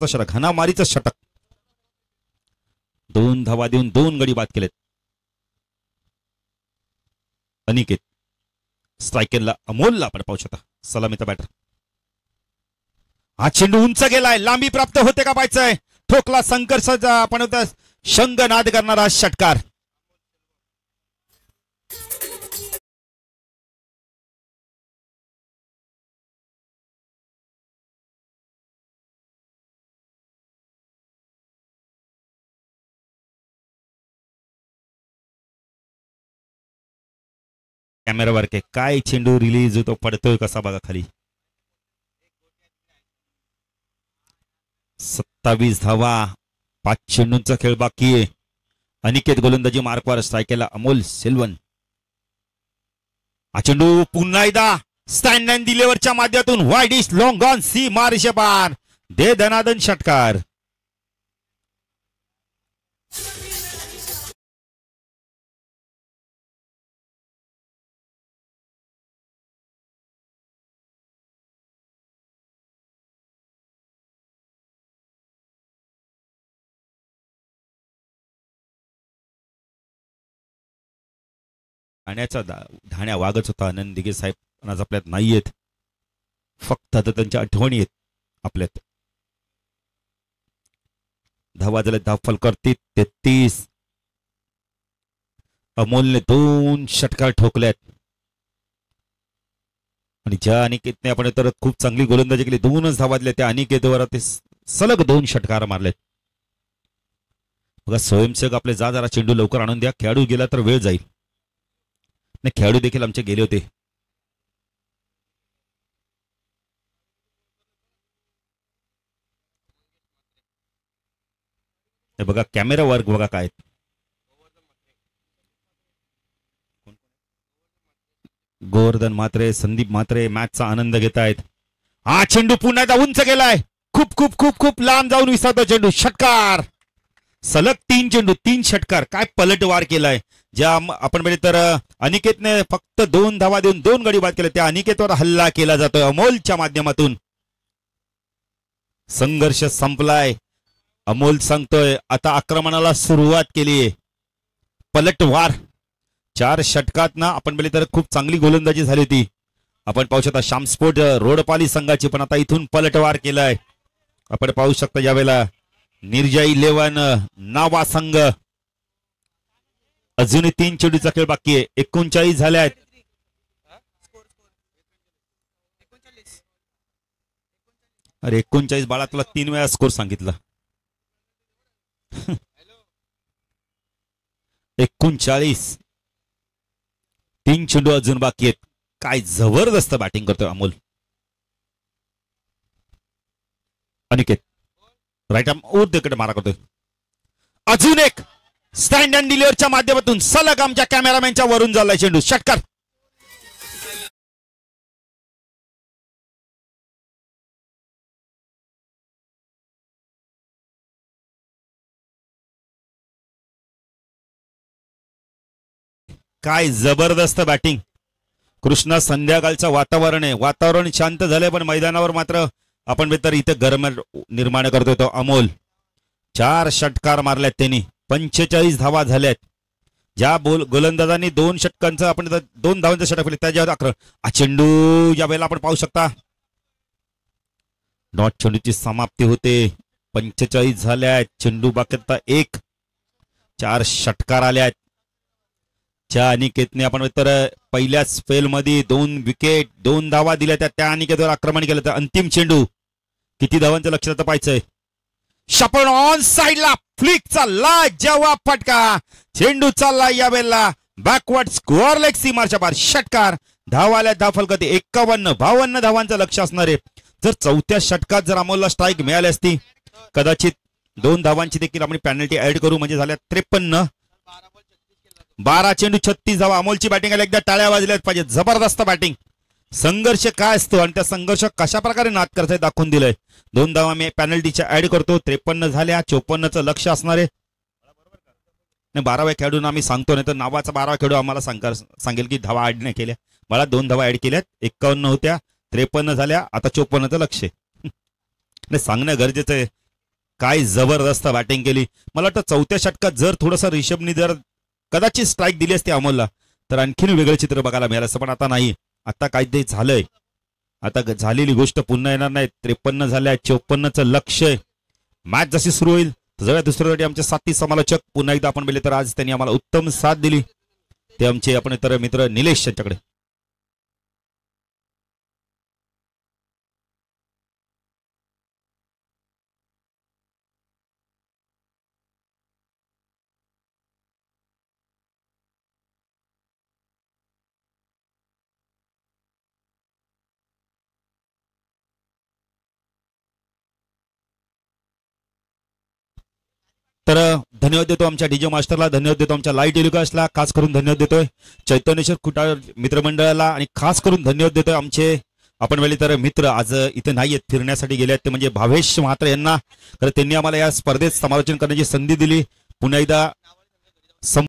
महत्वाचं षटक, घणामारीचं षटक. 2 धावा देऊन 2 गडी बाद केलेत. अनिकेत स्ट्रायकरला अमोलला आपण पाहू शकता सलामीचा बॅटर. हा चेंडू उंच गेलाय, लांबी प्राप्त होते का पाहायचंय. ठोकला संघर्षाचा आपण होता शंखनाद करणारा षटकार. कॅमेरावर काय चेंडू रिलीज होतो, पडतोय कसा बघा खाली. 27 धावा, 5 चेंडूंचा खेळ बाकी आहे. अनिकेत गोलंदाजी मार्कवर, स्ट्रायकरला अमोल सेल्वन. हा चेंडू पुन्हा एकदा स्टँड अँड डिलिव्हरच्या माध्यमातून वाईड इश लॉंग ऑन सी मारिशे पार दे धनादन षटकार. ठाण्याचा ठाण्या वागच होता. आनंद दिघे साहेब आज आपल्यात नाहीयेत, फक्त आता त्यांच्या आठवणी आहेत आपल्यात. धावा झाले, धावफल करते 33. अमोलने 2 षटकार ठोकल्यात आणि ज्या अनिकेतने आपण तर खूप चांगली गोलंदाजी केली, 2च धावा दिल्या, त्या अनिकेतवर ते सलग 2 षटकार मारलेत. बघा स्वयंसेवक आपले जा जरा चेंडू लवकर आणून द्या, खेळाडू गेला तर वेळ जाईल. खेळाडू देखील आमचे गेले होते. बघा कॅमेरा वर्क बघा काय. गोवर्धन म्हात्रे, संदीप म्हात्रे मॅचचा आनंद घेत आहेत. हा चेंडू पुन्हा एकदा उंच गेलाय, खूप खूप खूप खूप लांब जाऊन विसरतो चेंडू. षटकार, सलग 3 चेंडू 3 षटकार. काय पलटवार केलाय. ज्या आपण म्हणजे तर अनिकेतने फक्त 2 धावा देऊन 2 गडी बाद केले, त्या अनिकेतवर हल्ला केला जातोय अमोलच्या माध्यमातून. संघर्ष संपलाय. अमोल सांगतोय आता आक्रमणाला सुरुवात केली. पलटवार 4 षटकात ना आपण म्हणजे तर खूप चांगली गोलंदाजी झाली होती. आपण पाहू शकता श्यामस्पोर्ट रोडपाली संघाची, पण आता इथून पलटवार केलाय. आपण पाहू शकता यावेळेला निर्जय 11 नावा संघ. अजूनही 3 चेंडूचा खेळ बाकी आहे. 39 झाले आहेत. अरे 39 बाळा, तुला 3 वेळा स्कोर सांगितला. 39, 3 चेंडू अजून बाकी आहेत. काय जबरदस्त बॅटिंग करतोय अमोल. अनिकेत राईट आर्म उद्देकडे मारा करतोय. अजून एक स्टँड अँड डिलिव्हरच्या माध्यमातून सलग आमच्या कॅमेरामॅनच्या वरून झालाय चेंडू. षटकार. काय जबरदस्त बॅटिंग. कृष्णा संध्याकाळचं वातावरण आहे, वातावरण शांत झालंय, पण मैदानावर मात्र आपण तर इथे गरम निर्माण करतोय तो अमोल. 4 षटकार मारल्यात त्यांनी, 45 धावा झाल्यात. ज्या गोलंदाजांनी 2 षटकांचं आपण 2 धावांचं षटक केलं त्याच्यावर आक्रमण. चेंडू या वेळेला आपण पाहू शकता डॉट चेंडूची समाप्ती होते. 45 झाल्यात, चेंडू बाकी 1. 4 षटकार आल्यात. ज्या अनिकेतने आपण तर पहिल्याच फेल मध्ये 2 विकेट 2 धावा दिल्या, त्या अनिकेतवर आक्रमण केलं. तर अंतिम चेंडू किती धावांचं लक्षात पाहायचंय. शपण ऑन साइडला फ्लिकचा लाजवाब फटका. चेंडू चालला या वेळेला बॅकवर्ड स्कोअर लेग सीमारच्या पार. षटकार. धावाल्या धावफल कधी 51-52 धावांचं लक्ष असणार आहे. जर 4थ्या षटकात जर अमोलला स्ट्राईक मिळाली असती, कदाचित 2 धावांची देखील आपण पेनल्टी ऍड करू, म्हणजे झाल्या 53. 12 चेंडू 36 धावा. अमोलची बॅटिंग आली, एकदा टाळ्या वाजल्याच पाहिजे. जबरदस्त बॅटिंग. संघर्ष काय असतो आणि त्या संघर्ष कशा प्रकारे नाद करताय दाखवून दिलंय. 2 धावा मी पेनल्टीच्या ऍड करतो. 53 झाल्या. 54चं लक्ष असणार आहे. 12व्या खेळाडूंना आम्ही सांगतो, नाही तर नावाचा 12वा खेळाडू आम्हाला सांगेल की धावा ऍड नाही केल्या. मला 2 धावा ऍड केल्यात. 51 होत्या, 53 झाल्या. आता 54चं लक्ष आहे. सांगणं गरजेचं आहे. काय जबरदस्त बॅटिंग केली. मला वाटतं चौथ्या षटकात जर थोडंसं रिषभनी जर कदाचित स्ट्राईक दिली असती अमोलला तर आणखीन वेगळं चित्र बघायला मिळालं असं, पण आता नाही. आता काहीतरी झालंय. आता झालेली गोष्ट पुन्हा येणार नाही. 53 झाल्या, 54चं लक्ष्य. मॅच जशी सुरू होईल सगळ्या दुसऱ्यासाठी आमचे साथी समालोचक पुन्हा एकदा आपण बोलले तर आज त्यांनी आम्हाला उत्तम साथ दिली ते आमचे आपण इतर मित्र निलेश यांच्याकडे. तर धन्यवाद देतो आमच्या डीजे मास्टरला, धन्यवाद देतो आमच्या लाईट टेलिकास्टला, खास करून धन्यवाद देतोय चैतन्येश्वर कुटाळ मित्रमंडळाला आणि खास करून धन्यवाद देतोय आमचे आपण वेळी तर मित्र आज इथे नाहीयेत, फिरण्यासाठी गेले आहेत ते म्हणजे भावेश म्हात्रे यांना. तर त्यांनी आम्हाला या स्पर्धेत समालोचन करण्याची संधी दिली. पुन्हा एकदा